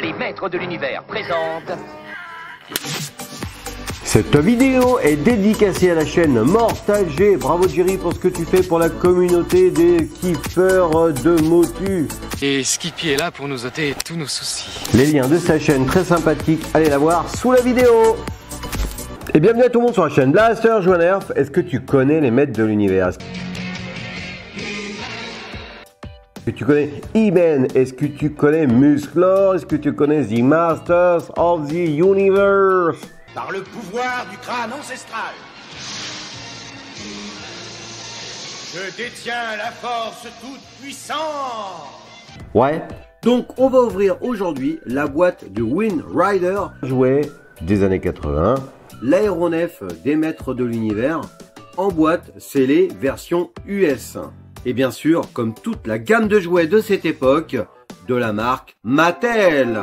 les maîtres de l'univers présentent... Cette vidéo est dédicacée à la chaîne Mortal G. Bravo Jerry pour ce que tu fais pour la communauté des kiffeurs de Motu. Et Skippy est là pour nous ôter tous nos soucis. Les liens de sa chaîne très sympathique, allez la voir sous la vidéo. Et bienvenue à tout le monde sur la chaîne Blaster Joue à Nerf. Est-ce que tu connais les maîtres de l'univers? Est-ce que tu connais He-Man? Est-ce que tu connais Musclor? Est-ce que tu connais The Masters of the Universe? Par le pouvoir du crâne ancestral, je détiens la force toute puissante. Ouais. Donc on va ouvrir aujourd'hui la boîte de Wind Rider, jouet des années 80, l'aéronef des maîtres de l'univers, en boîte scellée version US. Et bien sûr, comme toute la gamme de jouets de cette époque, de la marque Mattel.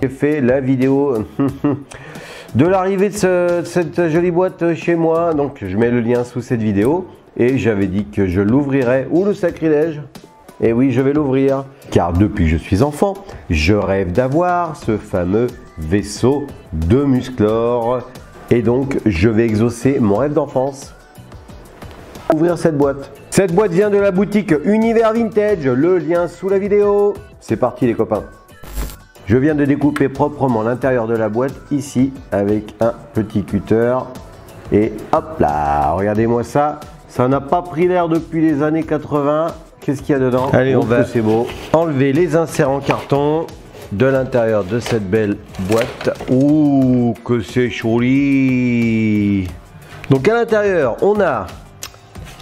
J'ai fait la vidéo de l'arrivée de cette jolie boîte chez moi, donc je mets le lien sous cette vidéo et j'avais dit que je l'ouvrirais. Ouh, le sacrilège! Et oui, je vais l'ouvrir car depuis que je suis enfant, je rêve d'avoir ce fameux vaisseau de Musclor et donc je vais exaucer mon rêve d'enfance. Ouvrir cette boîte. Cette boîte vient de la boutique Univers Vintage, le lien sous la vidéo. C'est parti les copains. Je viens de découper proprement l'intérieur de la boîte ici avec un petit cutter et hop là, regardez-moi ça, ça n'a pas pris l'air depuis les années 80. Qu'est-ce qu'il y a dedans? Allez, on va, c'est beau, enlever les inserts en carton de l'intérieur de cette belle boîte. Ouh, que c'est joli! Donc à l'intérieur, on a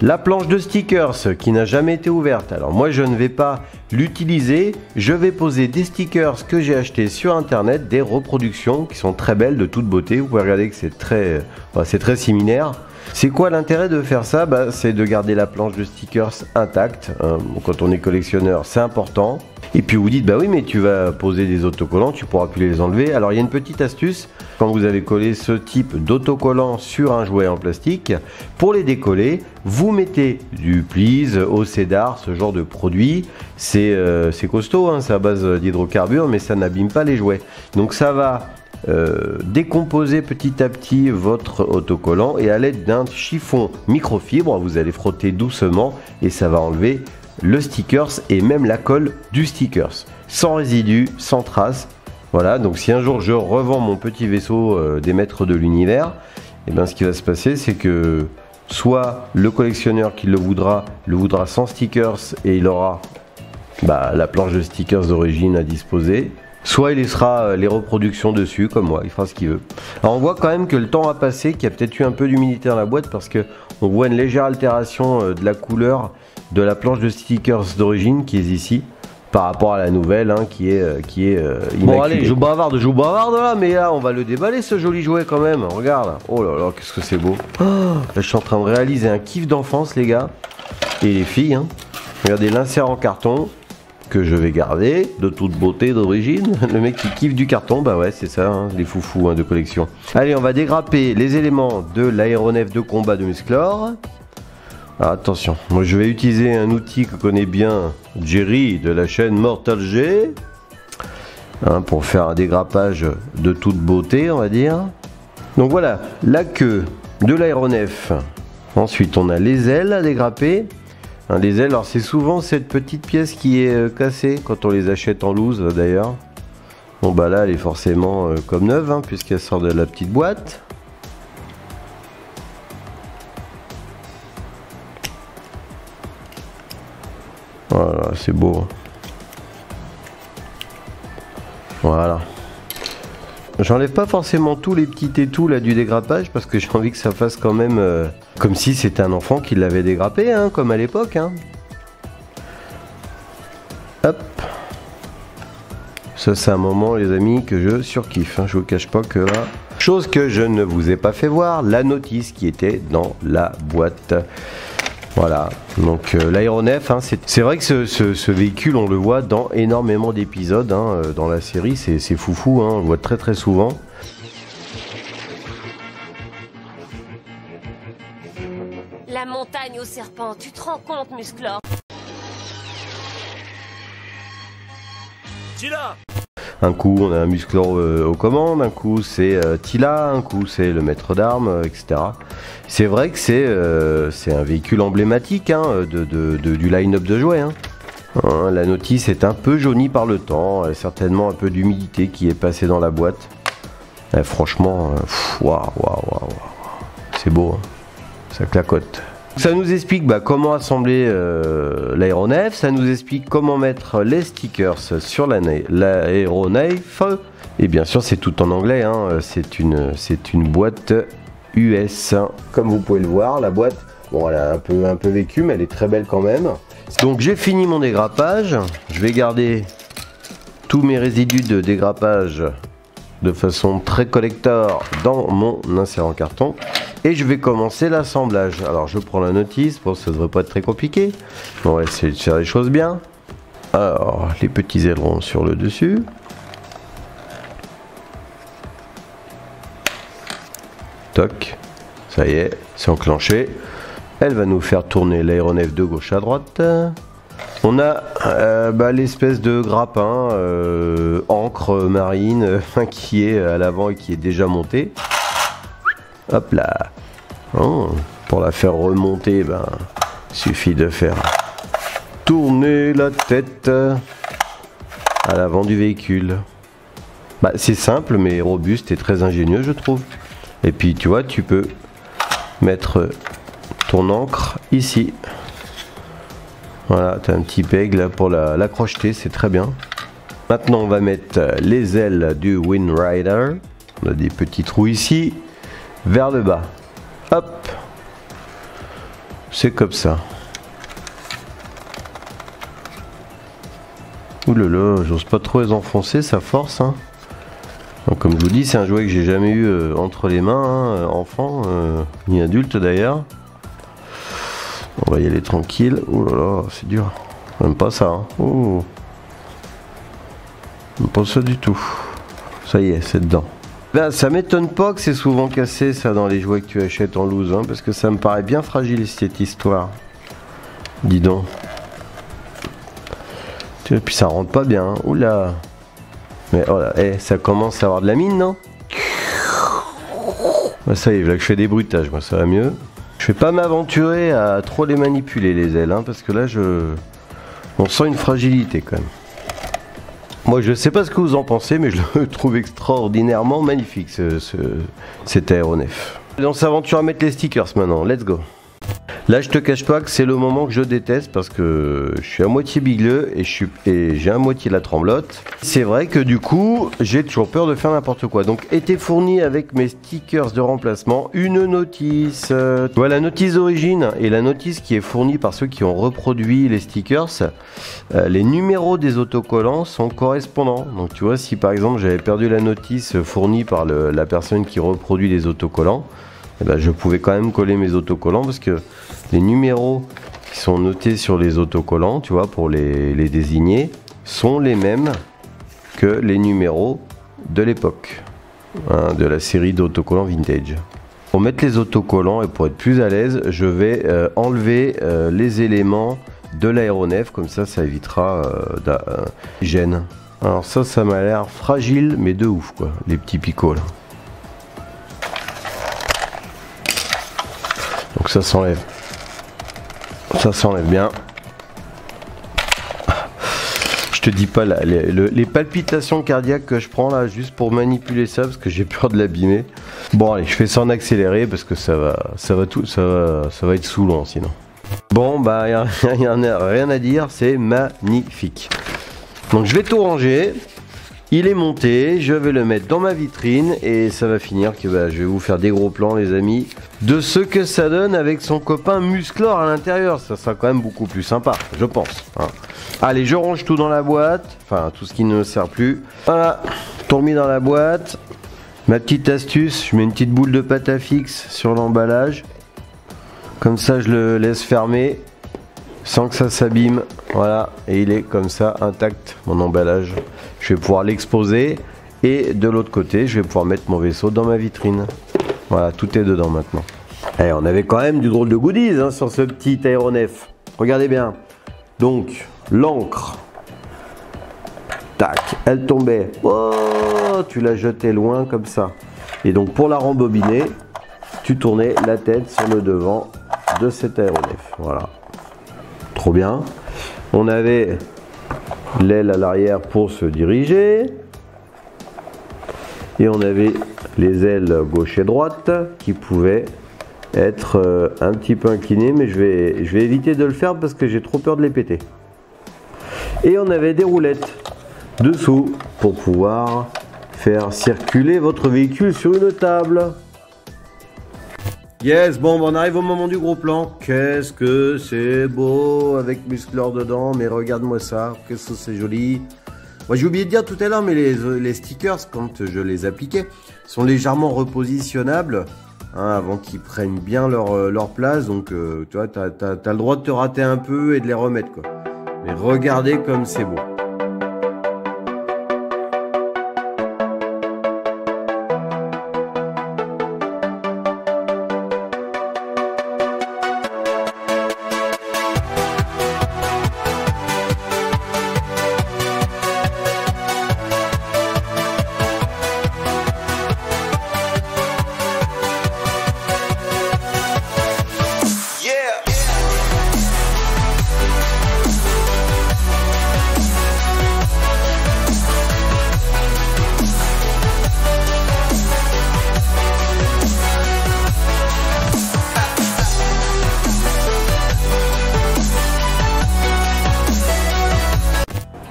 la planche de stickers qui n'a jamais été ouverte. Alors moi je ne vais pas l'utiliser, je vais poser des stickers que j'ai achetés sur internet, des reproductions qui sont très belles, de toute beauté. Vous pouvez regarder que c'est très similaire. C'est quoi l'intérêt de faire ça? C'est de garder la planche de stickers intacte. Quand on est collectionneur, c'est important. Et puis vous dites, bah oui, mais tu vas poser des autocollants, tu pourras plus les enlever. Alors il y a une petite astuce, quand vous avez collé ce type d'autocollant sur un jouet en plastique, pour les décoller, vous mettez du Please, au Cédar, ce genre de produit. C'est costaud, hein, c'est à base d'hydrocarbures, mais ça n'abîme pas les jouets. Donc ça va décomposer petit à petit votre autocollant et à l'aide d'un chiffon microfibre, vous allez frotter doucement et ça va enlever le stickers et même la colle du stickers sans résidus, sans traces. Voilà, donc si un jour je revends mon petit vaisseau des maîtres de l'univers, et bien ce qui va se passer c'est que soit le collectionneur qui le voudra sans stickers et il aura la planche de stickers d'origine à disposer, soit il laissera les reproductions dessus comme moi, il fera ce qu'il veut. Alors on voit quand même que le temps a passé, qu'il y a peut-être eu un peu d'humidité dans la boîte parce que on voit une légère altération de la couleur de la planche de stickers d'origine qui est ici par rapport à la nouvelle qui est immaculée. Bon allez, je bavarde là, mais là on va le déballer ce joli jouet quand même, regarde. Oh là là, qu'est-ce que c'est beau. Oh, là, je suis en train de réaliser un kiff d'enfance les gars et les filles. Regardez l'insert en carton que je vais garder de toute beauté d'origine. Le mec qui kiffe du carton, bah ouais c'est ça, les foufous de collection. Allez, on va dégrapper les éléments de l'aéronef de combat de Musclor. Alors, attention, moi je vais utiliser un outil que connaît bien Jerry de la chaîne Mortal G pour faire un dégrappage de toute beauté, on va dire. Donc voilà, la queue de l'aéronef. Ensuite on a les ailes à dégrapper. Les ailes, alors c'est souvent cette petite pièce qui est cassée quand on les achète en loose d'ailleurs. Bon bah là elle est forcément comme neuve puisqu'elle sort de la petite boîte. Voilà, c'est beau. Voilà. J'enlève pas forcément tous les petits tétous là du dégrappage parce que j'ai envie que ça fasse quand même comme si c'était un enfant qui l'avait dégrappé, comme à l'époque. Hop. Ça c'est un moment les amis que je surkiffe. Je vous cache pas que là, chose que je ne vous ai pas fait voir, la notice qui était dans la boîte. Voilà, donc l'aéronef, c'est vrai que ce véhicule on le voit dans énormément d'épisodes dans la série, c'est foufou, on le voit très très souvent. La montagne au serpent, tu te rends compte Musclor? Un coup on a un Musclor aux commandes, un coup c'est Tila, un coup c'est le maître d'armes, etc. C'est vrai que c'est un véhicule emblématique hein, du line-up de jouets. Hein. Hein, la notice est un peu jaunie par le temps, certainement un peu d'humidité qui est passée dans la boîte. Franchement, waouh, c'est beau, hein. Ça clacote. Ça nous explique comment assembler l'aéronef, ça nous explique comment mettre les stickers sur l'aéronef. Et bien sûr c'est tout en anglais, hein. C'est une boîte US. Comme vous pouvez le voir, la boîte, bon, elle a un peu vécu, mais elle est très belle quand même. Donc j'ai fini mon dégrappage, je vais garder tous mes résidus de dégrappage de façon très collector dans mon insert en carton et je vais commencer l'assemblage. Alors je prends la notice, bon ça devrait pas être très compliqué, on va essayer de faire les choses bien. Alors les petits ailerons sur le dessus, toc, ça y est, c'est enclenché. Elle va nous faire tourner l'aéronef de gauche à droite. On a l'espèce de grappin encre marine qui est à l'avant et qui est déjà monté. Hop là. Oh, pour la faire remonter, suffit de faire tourner la tête à l'avant du véhicule. C'est simple mais robuste et très ingénieux je trouve. Et puis tu vois, tu peux mettre ton encre ici. Voilà, tu as un petit peg là pour la crocheter, c'est très bien. Maintenant on va mettre les ailes du Wind Rider. On a des petits trous ici, vers le bas. Hop, c'est comme ça. Ouh là là, j'ose pas trop les enfoncer, ça force. Hein. Donc, comme je vous dis, c'est un jouet que j'ai jamais eu entre les mains, hein, enfant, ni adulte d'ailleurs. On va y aller tranquille. Ouh là là, c'est dur. J'aime pas ça. Hein. Oh. J'aime pas ça du tout. Ça y est, c'est dedans. Ça m'étonne pas que c'est souvent cassé ça dans les jouets que tu achètes en loose, hein, parce que ça me paraît bien fragile cette histoire. Dis donc. Et puis ça rentre pas bien. Hein. Oula. Mais voilà, ça commence à avoir de la mine, non? Ça y est, là que je fais des bruitages, moi ça va mieux. Je vais pas m'aventurer à trop les manipuler les ailes, hein, parce que là on sent une fragilité quand même. Moi je sais pas ce que vous en pensez, mais je le trouve extraordinairement magnifique cet aéronef. On s'aventure à mettre les stickers maintenant, let's go. Là je te cache pas que c'est le moment que je déteste parce que je suis à moitié bigleux et j'ai à moitié la tremblote. C'est vrai que du coup j'ai toujours peur de faire n'importe quoi. Donc était fourni avec mes stickers de remplacement une notice. Voilà la notice d'origine et la notice qui est fournie par ceux qui ont reproduit les stickers. Les numéros des autocollants sont correspondants. Donc tu vois, si par exemple j'avais perdu la notice fournie par la personne qui reproduit les autocollants, je pouvais quand même coller mes autocollants parce que les numéros qui sont notés sur les autocollants, tu vois, pour les désigner, sont les mêmes que les numéros de l'époque, hein, de la série d'autocollants vintage. Pour mettre les autocollants et pour être plus à l'aise, je vais enlever les éléments de l'aéronef, comme ça évitera gêne. Alors ça m'a l'air fragile mais de ouf quoi, les petits picots là. Donc ça s'enlève bien. Je te dis pas là, les palpitations cardiaques que je prends là juste pour manipuler ça parce que j'ai peur de l'abîmer. Bon allez, je fais ça en accéléré parce que ça va être saoulant sinon. Bon y a rien à dire, c'est magnifique. Donc je vais tout ranger. Il est monté, je vais le mettre dans ma vitrine et ça va finir que je vais vous faire des gros plans les amis de ce que ça donne avec son copain Musclor à l'intérieur. Ça sera quand même beaucoup plus sympa, je pense. Hein. Allez, je range tout dans la boîte, enfin tout ce qui ne sert plus. Voilà, tout remis dans la boîte. Ma petite astuce, je mets une petite boule de pâte à fixe sur l'emballage. Comme ça je le laisse fermer sans que ça s'abîme. Voilà, et il est comme ça intact mon emballage. Je vais pouvoir l'exposer et de l'autre côté je vais pouvoir mettre mon vaisseau dans ma vitrine. Voilà, tout est dedans maintenant. Et on avait quand même du drôle de goodies hein, sur ce petit aéronef. Regardez bien. Donc l'encre tac, elle tombait. Oh, tu la jetais loin comme ça. Et donc pour la rembobiner, tu tournais la tête sur le devant de cet aéronef. Voilà. Trop bien. On avait l'aile à l'arrière pour se diriger. Et on avait les ailes gauche et droite qui pouvaient être un petit peu inclinées, mais je vais éviter de le faire parce que j'ai trop peur de les péter. Et on avait des roulettes dessous pour pouvoir faire circuler votre véhicule sur une table. Yes, bon, on arrive au moment du gros plan. Qu'est-ce que c'est beau avec Musclor dedans, mais regarde-moi ça, qu'est-ce que c'est joli. Moi, j'ai oublié de dire tout à l'heure, mais les stickers, quand je les appliquais, sont légèrement repositionnables hein, avant qu'ils prennent bien leur place. Donc, tu vois, t'as le droit de te rater un peu et de les remettre, quoi. Mais regardez comme c'est beau.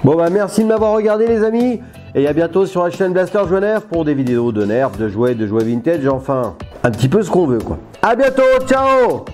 Bon bah merci de m'avoir regardé les amis, et à bientôt sur la chaîne Blaster Jouet Nerf pour des vidéos de nerfs, de jouets vintage, enfin un petit peu ce qu'on veut quoi. À bientôt, ciao.